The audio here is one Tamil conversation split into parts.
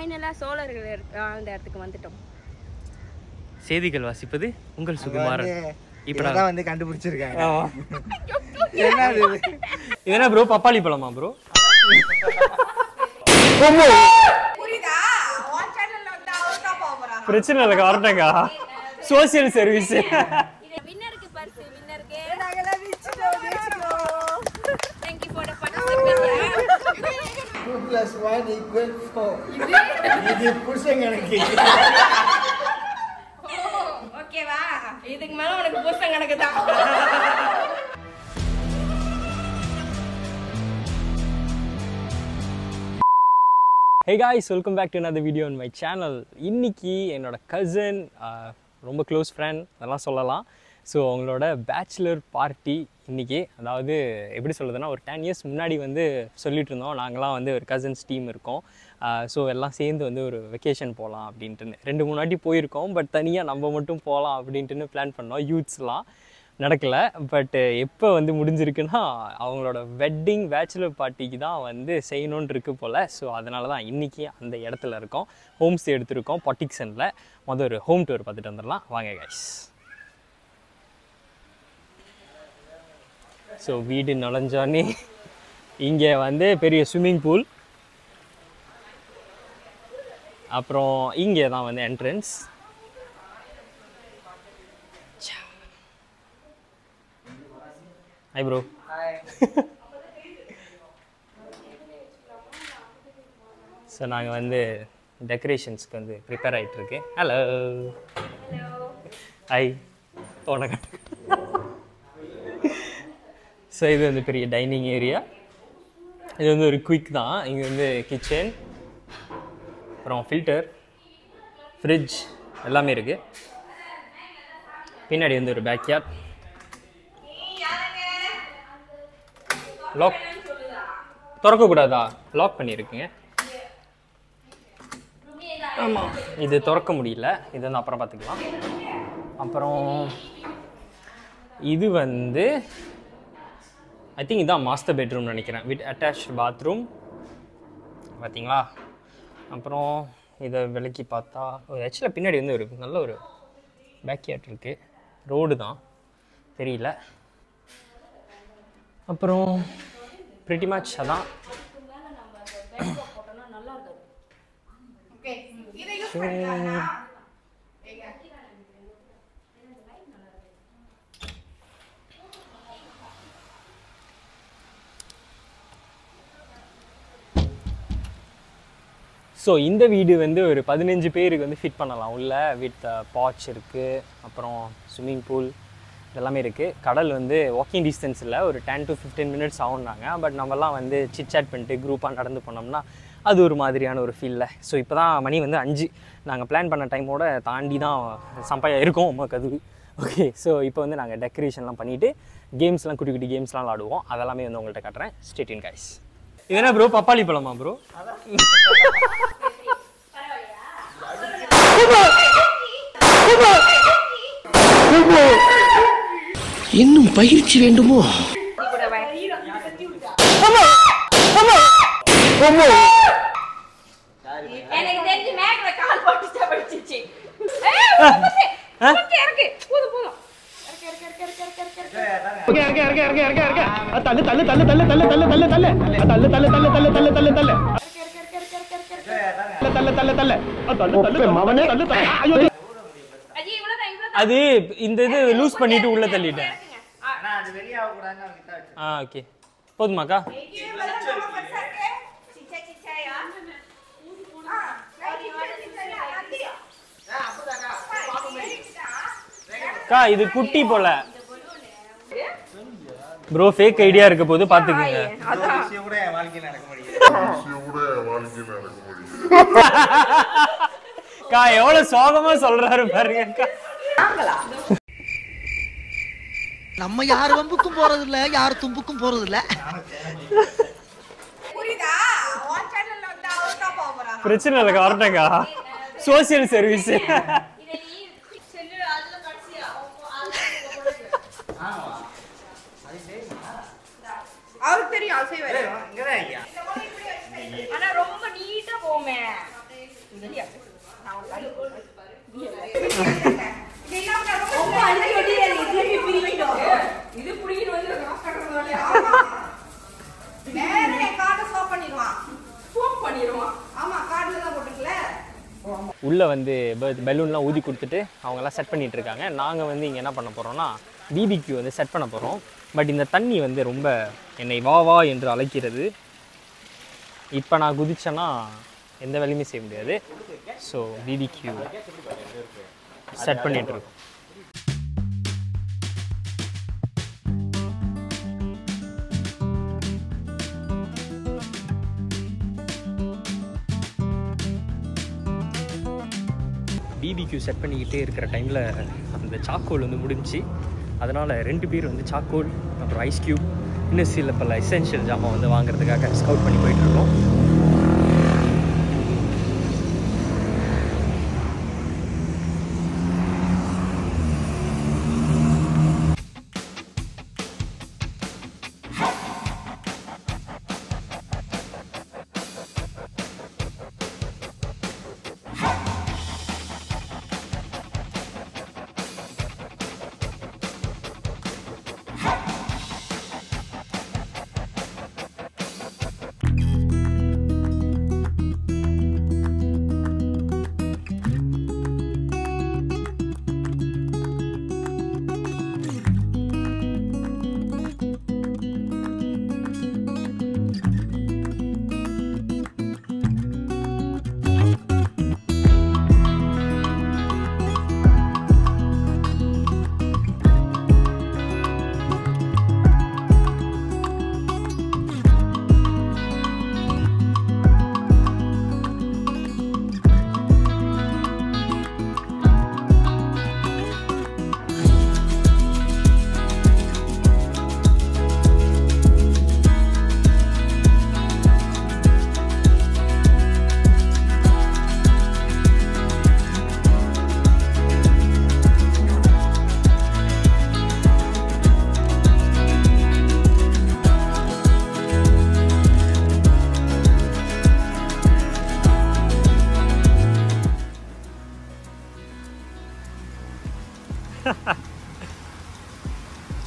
ஃபைனலாக சோழர்கள் அந்த இடத்துக்கு வந்துட்டோம். செய்திகள் வாசிப்பது உங்கள் சுகுமாரன். இப்பதான் வந்து கண்டுபிடிச்சிருக்காங்க. என்ன ப்ரோ, பப்பாளி பழமா ப்ரோ? பிரச்சனை இல்லை, வரட்டேங்க. Social service. வின்னருக்கு பரிசு, வின்னருக்கு Thank you for the participation. 2 + 1 = 4. இது புருஷன் கணக்கு. ஓகேவா? இதுக்கு மேல உனக்கு புருஷன் கணக்கு தான். Hey guys, welcome back to another video on my channel. இன்னைக்கு என்னோட கசின், ரொம்ப க்ளோஸ் ஃப்ரெண்ட் அதெல்லாம் சொல்லலாம். ஸோ அவங்களோட பேச்சுலர் பார்ட்டி இன்றைக்கி. அதாவது எப்படி சொல்கிறதுனா, ஒரு 10 years முன்னாடி வந்து சொல்லிட்டு இருந்தோம், நாங்களாம் வந்து ஒரு கசின்ஸ் டீம் இருக்கோம். ஸோ எல்லாம் சேர்ந்து வந்து ஒரு வெக்கேஷன் போகலாம் அப்படின்ட்டுன்னு 2-3 வாட்டி போயிருக்கோம். பட் தனியாக நம்ம மட்டும் போகலாம் அப்படின்ட்டுன்னு பிளான் பண்ணோம். யூத்ஸ்லாம் நடக்கலை. பட்டு எப்போ வந்து முடிஞ்சிருக்குன்னா, அவங்களோட வெட்டிங் பேச்சுலர் பார்ட்டிக்கு தான் வந்து செய்யணுன்னு இருக்குது போல். ஸோ அதனால தான் இன்றைக்கி அந்த இடத்துல இருக்கோம். ஹோம் ஸ்டே எடுத்திருக்கோம் பொட்டிக்சனில். மொதல் ஒரு ஹோம் டூர் பார்த்துட்டு வந்துடலாம் வாங்க கைஸ். ஸோ வீடு நுழைஞ்சோன்னே இங்கே வந்து பெரிய ஸ்விம்மிங் பூல், அப்புறம் இங்கே தான் வந்து என்ட்ரன்ஸ். Hi bro. ஸோ நாங்கள் வந்து டெக்கரேஷன்ஸ்க்கு வந்து ப்ரிப்பேர் ஆகிட்டுருக்கு. ஹலோ. ஹாய். வணக்கம். ஸோ இது வந்து பெரிய டைனிங் ஏரியா. இது வந்து ஒரு குயிக் தான். இங்கே வந்து கிச்சன், அப்புறம் ஃபில்டர், ஃப்ரிட்ஜ் எல்லாமே இருக்குது. பின்னாடி வந்து ஒரு பேக்யார்ட். லாக் திறக்கக்கூடாதா? லாக் பண்ணியிருக்குங்க. ஆமாம், இது திறக்க முடியல. இது வந்து அப்புறம் பார்த்துக்கலாம். அப்புறம் இது வந்து ஐ திங்க் இதான் மாஸ்டர் பெட்ரூம் நினைக்கிறேன், வித் அட்டாச்ட் பாத்ரூம். பார்த்தீங்களா? அப்புறம் இதை விலக்கி பார்த்தா ஆக்சுவலாக பின்னாடி வந்து ஒரு நல்ல ஒரு பேக்யார்ட் இருக்குது. ரோடு தான் தெரியல. அப்புறம் பிரிட்டி மச் அதான். ஸோ இந்த வீடு வந்து ஒரு 15 பேருக்கு வந்து ஃபிட் பண்ணலாம் உள்ள. வித் பாச் இருக்குது, அப்புறம் ஸ்விம்மிங் பூல் எல்லாமே இருக்குது. கடல் வந்து வாக்கிங் டிஸ்டன்ஸ் இல்லை, ஒரு 10 to 15 minutes ஆகுனாங்க. பட் நம்மலாம் வந்து சிட்-சாட் பண்ணிட்டு குரூப்பாக நடந்து போனோம்னா அது ஒரு மாதிரியான ஒரு ஃபீலில். ஸோ இப்போ தான் மணி வந்து 5. நாங்கள் பிளான் பண்ண டைமோட தாண்டி தான் சம்பையாக இருக்கும் நமக்கு அது. ஓகே, ஸோ இப்போ வந்து நாங்கள் டெக்கரேஷன்லாம் பண்ணிவிட்டு கேம்ஸ்லாம், குட்டி குட்டி கேம்ஸ்லாம் விளாடுவோம். அதெல்லாமே வந்து உங்கள்கிட்ட காட்டுறேன். Stay tune guys. இது என்ன ப்ரோ, பப்பாளி பழமா ப்ரோ? இன்னும் பயிற்சி வேண்டுமோ? எனக்கு தெரிஞ்சு மேக்ல கால் போட்டு படிச்சிச்சு. அது இந்த இது லூஸ் பண்ணிட்டு உள்ள தள்ளிட்டேன். ஓகே, போதுமாக்கா? அக்கா இது குட்டி போல ப்ரோ, ஃபேக் ஐடியா இருக்க போது பாத்துக்கங்க. அக்கா எவ்வளவு சோகமா சொல்றாரு பாருங்க. நம்ம யார் வம்புக்கும் போறது இல்ல, யார் தும்புக்கும் போறது இல்ல. பிரச்சனை இல்லைக்கா, வரட்டேங்க. Social service. அவருக்கு தெரியும், அது செய்வாரு. ஆனா ரொம்ப நீட்டா போமே. இது புடிக்கிட்டு வந்து நேரே கார்டு ஸ்வாப் பண்ணிடுவான். ஸ்வாப் பண்ணிடுவான். ஆமா கார்டுல தான் போட்டுக்கல. உள்ளே வந்து பலூன்லாம் ஊதி கொடுத்துட்டு அவங்கெல்லாம் செட் பண்ணிகிட்டு இருக்காங்க. நாங்கள் வந்து இங்கே என்ன பண்ண போகிறோம்னா பிபிக்யூ வந்து செட் பண்ண போகிறோம். பட் இந்த தண்ணி வந்து ரொம்ப என்னை வா வா என்று அழைக்கிறது. இப்போ நான் குதிச்சேன்னா எந்த வேலையுமே செய்ய முடியாது. ஸோ பிபிக்யூ செட் பண்ணிகிட்டு இருக்கோம். பிபிக்யூ செட் பண்ணிக்கிட்டே இருக்கிற டைமில் அந்த சாக்கோல் வந்து முடிஞ்சு, அதனால் 2 பேர் வந்து சாக்கோல் அப்புறம் ஐஸ் க்யூப் இன்னும் சில பல எசென்ஷியல் ஜாமான் வந்து வாங்குறதுக்காக ஸ்கவுட் பண்ணி போயிட்டுருக்கோம்.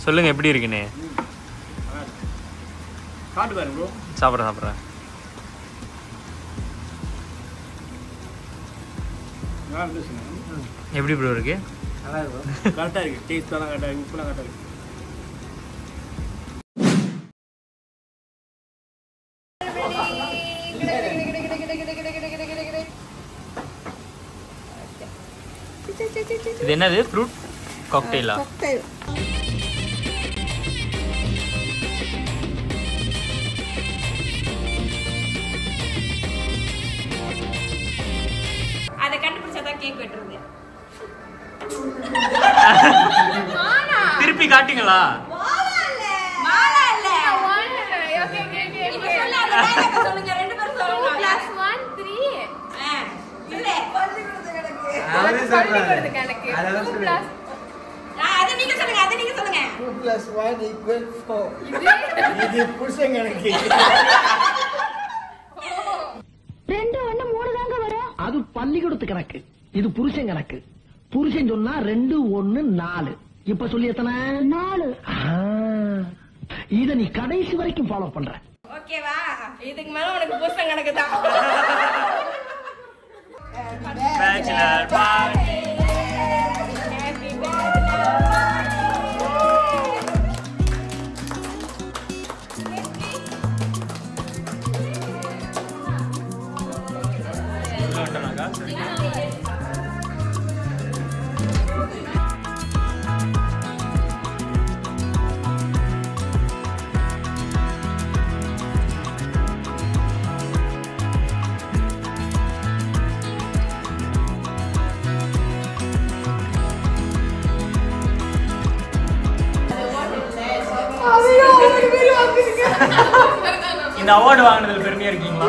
சொல்லுங்க எப்படி இருக்குன்னு. சாப்பிட்றேன். எப்படி ப்ரோ இருக்கு? நல்லா இருக்கும். கரெக்டாக இருக்குது. டேஸ்ட்லாம் கரெக்டாக இருக்குது. உப்புலாம் கரெக்டாக இருக்குது. இது என்னது? ஃப்ரூட் காக்டெயிலா? அதை கண்டுபிடிச்சாதான் கேக் வெட்டுறது. திருப்பி காட்டுங்களா? சொல்லுங்க 2 பேரும் சொல்லுங்க. +1 3 அது நீங்க சொல்லுங்க. 2 + 1 = 4. இது புருஷன் கணக்கு. 2 1 3 தாங்க வரும். அது பள்ளிக்கூடத்து கணக்கு, இது புருஷன் கணக்கு. புருஷன் சொன்னா 2 1 4. இப்ப சொல்லி எத்தனை? 4. இத நீ கடைசி வரைக்கும் ஃபாலோ பண்ற. ஓகேவா? இதுக்கு மேல உனக்கு புருஷன் கணக்கு தான். Bachelor party. இந்த அவார்டு வாங்குனதுல பெருமையா இருக்கீங்களா?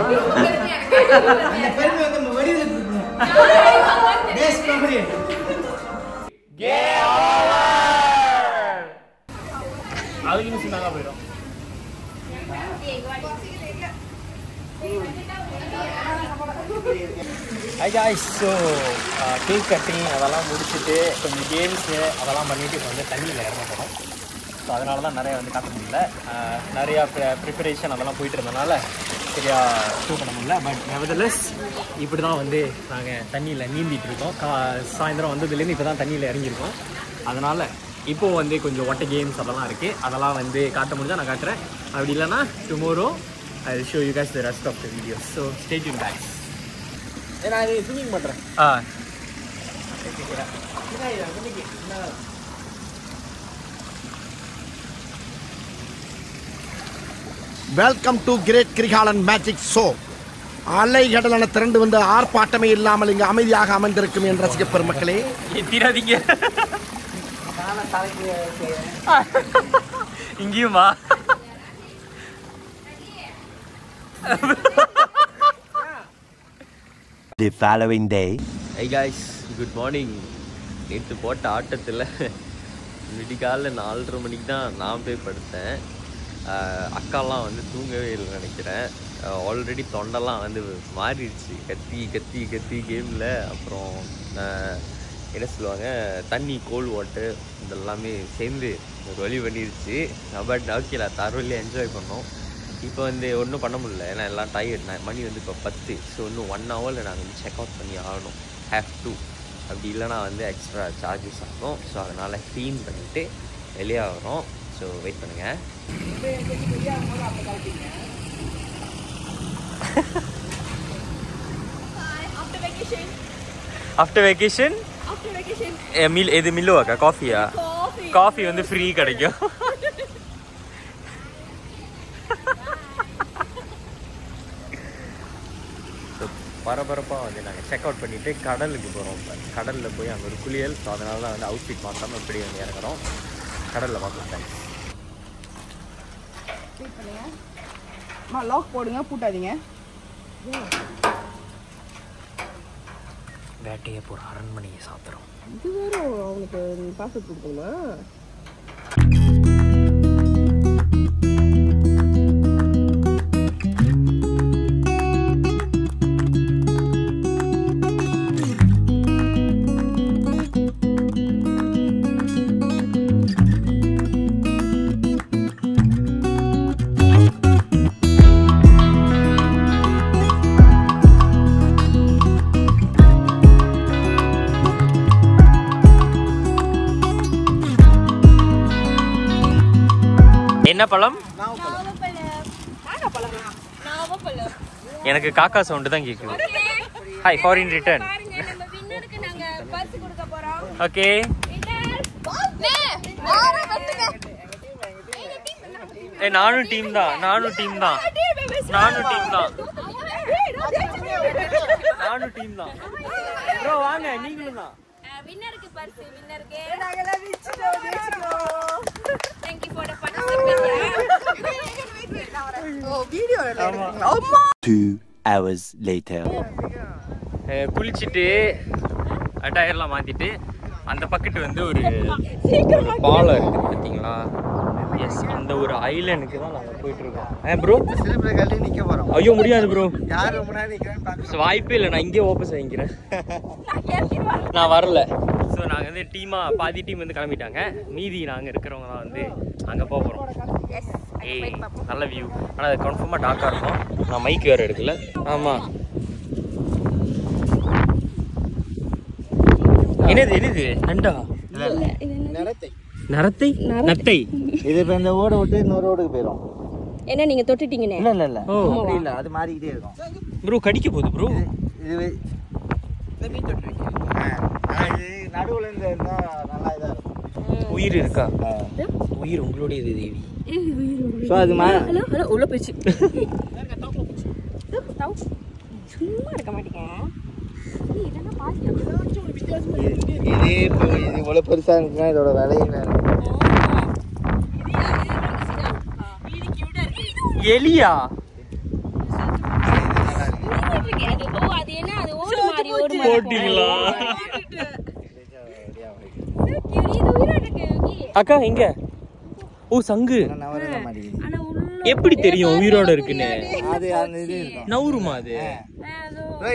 அந்த பெருமை வந்து நம்ம வெளியில இருக்கணும். Best memory. அதுக்கு இன்னும் சின்னதா போயிடும். High guys. So cake cutting அதெல்லாம் முடிச்சுட்டு கொஞ்சம் கேம்ஸு அதெல்லாம் பண்ணிவிட்டு இப்போ வந்து தண்ணியில் இறங்க போகிறோம். ஸோ அதனால தான் நிறையா வந்து காட்ட முடியல. நிறையா ப்ரிப்பரேஷன் அதெல்லாம் போயிட்டு இருந்தனால சரியாக ஷூ பண்ண முடியல. பட் நெவர்தலெஸ் இப்படி தான் வந்து நாங்கள் தண்ணியில் நீந்திட்டு இருக்கோம். சாயந்தரம் வந்ததுலேருந்து இப்போ தான் தண்ணியில் இறங்கியிருக்கோம். அதனால் இப்போது வந்து கொஞ்சம் வாட்டர் கேம்ஸ் அதெல்லாம் இருக்குது. அதெல்லாம் வந்து காட்ட முடிஞ்சால் நான் காட்டுறேன். அப்படி இல்லைனா tomorrow I will show you guys the rest of the videos. So stay tuned guys. நான் இது ஸ்விமிங் பண்ணுறேன். Welcome to great Kirigalan magic show. அலைகடலான திரண்டு வந்து ஆர்ப்பாட்டமே இல்லாமல் இங்கு அமைதியாக அமர்ந்திருக்கும் என் ரசிக பெருமக்களே, தீராதீங்க. இங்கேயுமா? The following day. Hey guys, good morning. நேற்று போட்ட ஆட்டத்தில் விடிகாலில் 4:30 மணிக்கு தான் நான் போய் படுத்தேன். அக்காலாம் வந்து தூங்கவே இல்லை நினைக்கிறேன். ஆல்ரெடி தொண்டெல்லாம் வந்து மாறிடுச்சு கத்தி கத்தி கத்தி கேமில். அப்புறம் என்ன சொல்லுவாங்க, தண்ணி கோல்டு வாட்டர் இதெல்லாமே சேர்ந்து ஒரு வழி பண்ணிடுச்சு. பட் ஓகேல தரவழியாக என்ஜாய் பண்ணோம். இப்போ வந்து ஒன்றும் பண்ண முடியல, ஏன்னா எல்லாம் டயர்ட். மணி வந்து இப்போ 10. ஸோ இன்னும் 1 ஹவரில் நாங்கள் வந்து செக் அவுட் பண்ணி ஆகணும். Have to. அப்படி இல்லைனா வந்து எக்ஸ்ட்ரா சார்ஜஸ் ஆகும். ஸோ அதனால் க்ளீன் பண்ணிவிட்டு வெளியே ஆகிறோம். ஸோ வெயிட் பண்ணுங்கள். ஆஃப்டர் வெக்கேஷன் எது மில்லுவாக்கா? காஃபியா? காஃபி வந்து ஃப்ரீ கிடைக்கும். பரபரப்பாக வந்து நாங்கள் செக் அவுட் பண்ணிவிட்டு கடலுக்கு போகிறோம். இப்போ கடலில் போய் அங்கே ஒரு குளியல். ஸோ அதனால தான் வந்து அவுட்ஃபிட் மாற்றாமல் இப்படி வந்து இறங்குறோம். கடலில் பார்த்துட்டேன். லாக் போடுங்க, பூட்டாதீங்க. வேட்டையை போகிற அரண்மனையை சாப்பிட்றோம். இது வேற அவனுக்கு பாஸ்வேர்ட் கொடுக்கணுமா? என்ன பழம்? எனக்கு காக்கா சவுண்டு தான் கேட்குது. Hi foreign return. ஓகே. நானும் டீம் தான். ப்ரோ வாங்க, நீங்களும் தான். வின்னருக்கு பரிசு, வின்னருக்கு. Thank you for the 2 hours later. குளிச்சுட்டு டயர்லாம் மாற்றிட்டு அந்த பக்கத்து வந்து ஒரு பாலம் இருக்குது பார்த்தீங்களா? எஸ், அந்த ஒரு ஐலண்டுக்கு தான் நாங்கள் போயிட்டுருக்கோம். ப்ரோ கல்வி நிற்க போகிறோம். ஐயோ முடியாது ப்ரோ, யார் முன்னாடி நிற்கிறேன்னு பார்க்க வாய்ப்பே இல்லை. நான் இங்கே ஓப்பஸ் வாங்கிக்கிறேன், நான் வரல. ஸோ நாங்கள் வந்து பாதி டீம் வந்து கிளம்பிட்டாங்க. மீதி நாங்கள் இருக்கிறவங்களாம் வந்து அங்கே போகிறோம். ஏய் நல்ல வியூ, ஆனால் அது கன்ஃபார்மாக டாக்காக இருக்கும். நான் மைக் வேறு எடுக்கல. ஆமாம். என்னது நண்டா? நரத்தை நத்தை. இது இப்போ இந்த ஓட விட்டு இன்னொரு ஓடுக்கு போயிடும். என்ன நீங்க தொட்டுட்டீங்கன்னு? இல்லை ஓ அப்படி இல்லை, அது மாறிக்கிட்டே இருக்கும். ப்ரோ கடிக்க போகுது ப்ரோ. இது இது நடுவில் இருந்து இருந்தால் நல்லா இதாக இருக்கும். உயிர் இருக்கா? உயிர் உங்களுடைய இது தேவி. ஸோ அது மாதிரி ஹலோ உள்ள போயிடுச்சு. சும்மா இருக்க மாட்டீங்க. இது இப்போ இது இவ்வளோ பெருசாக இருக்குன்னா இதோட விலையில எலியா? போட்டீங்களா? அக்கா எங்க? ஓ சங்கு. மாட்டேங்குது. எப்படி தெரியும் உயிரோட இருக்குன்னு? அது அந்த இது இருக்கும். நவுருமா அது?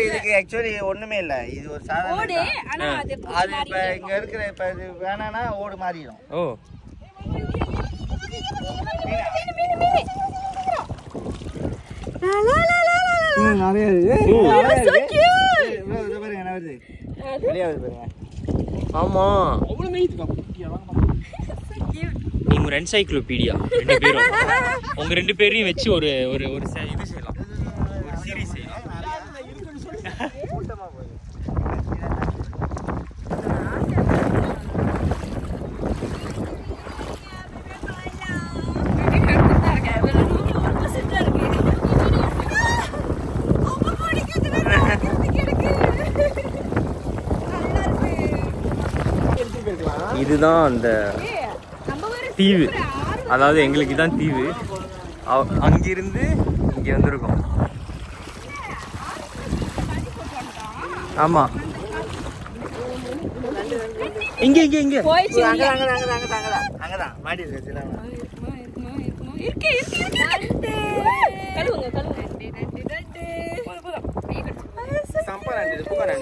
இதுக்கு ஆக்சுவலி ஒண்ணுமே இல்ல, இது ஒரு சாதாரண ஓடு ஆனா அது அது இப்ப இங்க இருக்கிற இப்ப இது வேணானா ஓடு மாறிடும். ஓ நிறைய ஆமா நீங்க என்சைக்ளோபீடியா 2 பேரும். உங்க 2 பேரையும் வச்சு ஒரு ஒரு ஒரு இது செய்யலாம், ஒரு சீரிஸ் செய்யலாம். இதுதான் அந்த தீவு, அதாவது எங்களுக்கு தான் தீவு. அங்கிருந்து இங்கே வந்திருக்கோம். ஆமா இங்க இங்க இங்க அங்கதான் மாடி இருக்கு.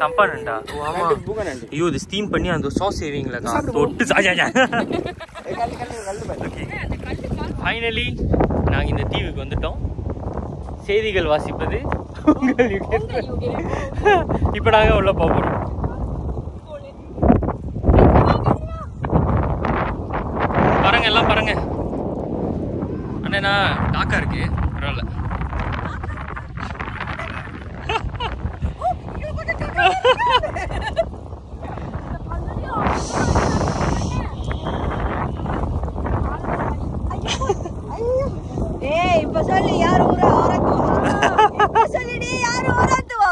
சம்பா நண்டா. ஆமா ஐயோ இது ஸ்டீம் பண்ணி அந்த சாஸ் சேவிங்லக்கா தொட்டு ஃபைனலி நாங்கள் இந்த தீவுக்கு வந்துட்டோம். செய்திகள் வாசிப்பது உங்கள் இப்போ நாங்கள் உள்ள போகிறோம். பாருங்க எல்லாம் பாருங்க. அண்ணா டாக்கா இருக்கு, பரவாயில்ல. இப்ப சொல்லி யாரு ஊரா ஓரத்துவா? இப்ப சொல்லிடி யாரு ஓரத்துவா?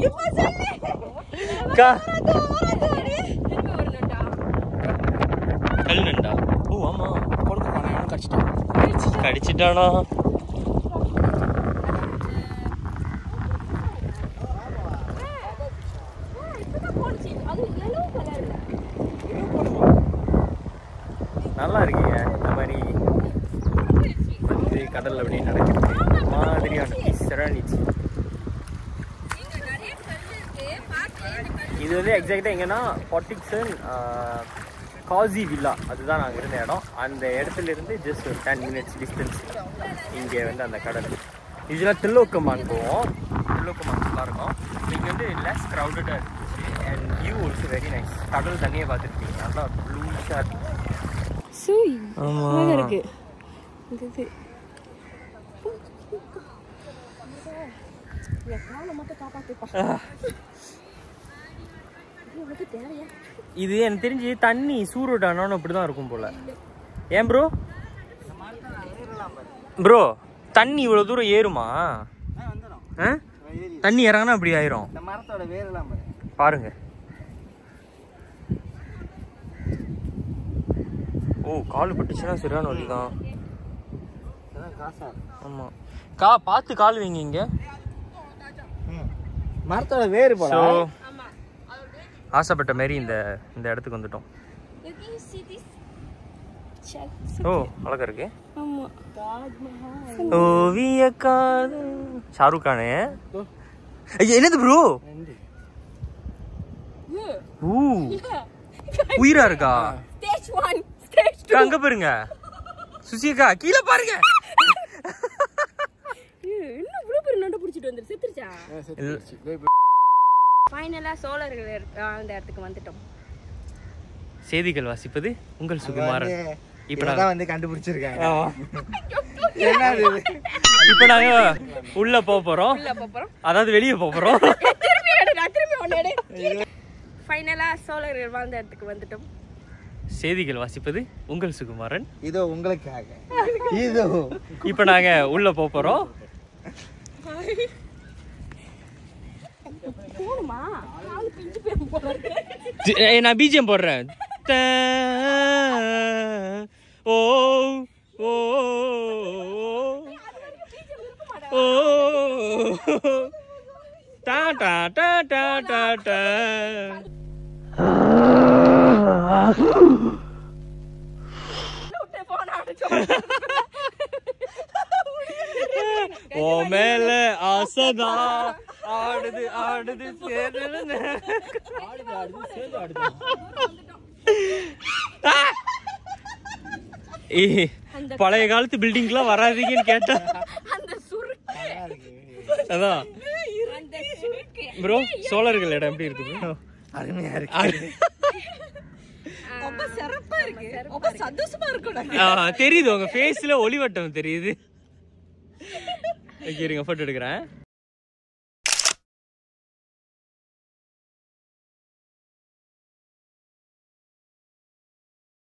இப்ப சொல்லி கல் நண்டா. ஓ ஆமா கடிச்சிட்டானா. நல்லா இருக்கீங்க. இந்த மாதிரி வந்து கடல்ல அப்படியே நடக்கிறது மாதிரியான செரானிச்சு. இது வந்து எக்ஸாக்டாக எங்கன்னா பாட்டிக்சன் காசி வில்லா, அதுதான் நாங்கள் இருந்த இடம். அந்த இடத்துல இருந்து ஜஸ்ட் ஒரு 10 minutes டிஸ்டன்ஸ் இங்கே வந்து அந்த கடல். இதெல்லாம் தில்லோக்கமான் போவோம். தில்லோக்கமான் நல்லா இருக்கும். இங்கே வந்து லெஸ் க்ரௌடடாக இருந்துச்சு. And view also very nice. கடல் தண்ணியை பார்த்துருக்கீங்க, நல்லா ப்ளூஷாக இருக்கு. ஆமாம் இருக்கு. இது எனக்கு தெரிஞ்சு தண்ணி சூடுடானு அப்படிதான் இருக்கும் போல. ஏன் ப்ரோ ப்ரோ தண்ணி இவ்வளவு தூரம் ஏறுமா? தண்ணி இறங்கினா அப்படி ஆயிரும். பாருங்க. ஓ கால் பட்டுச்சுன்னா சரியான வலிதான். ஆமா பார்த்து கால் வைங்க. இங்க மரத்தோட வேறு போல. ஆசைப்பட்ட மாதிரி இந்த இடத்துக்கு வந்துட்டோம். ஓ அழகா இருக்கு. ஓவிய காதல் ஷாருக் கானு. என்னது ப்ரோ? உயிரா இருக்கா? அங்க பாருங்க சுசிகா, கீழே பாருங்க. இன்னும் இவ்வளவு பெரிய நண்டை பிடிச்சிட்டு வந்து செத்துருச்சா? ஃபைனலா சோழர்கள் அந்த இடத்துக்கு வந்துட்டோம். செய்திகள் வாசிப்பது உங்கள் சுகுமாரன். இப்ப வந்து கண்டுபிடிச்சிருக்காங்க. இப்ப நாங்க உள்ள போறோம், அதாவது வெளியே போறோம். ஃபைனலா சோழர்கள் வாழ்ந்த இடத்துக்கு வந்துட்டோம். செய்திகள் வாசிப்பது உங்கள் சுகுமாரன். இதோ உங்களுக்காக. இதோ இப்ப நாங்க உள்ள போறோம். நான் பிஜிஎம் போடுறேன். ஓ ஓ ஓ டா டா டா டா டா டா. ஓ மேல ஆசைதான் ஆடுது ஆடுது பழைய காலத்து பில்டிங்லாம் வராதீங்கன்னு கேட்டா அதான் ப்ரோ சோழர்கள் இடம் எப்படி இருக்கு ப்ரோ? அருமையா இருக்கு. ரொம்ப சிறப்பா இருக்கு. ரொம்ப சந்தோஷமா இருக்கு. தெரியுது உங்க ஃபேஸ்ல ஒளிவட்டம் தெரியுது. இருங்க போட்டோ எடுக்கிறேன்.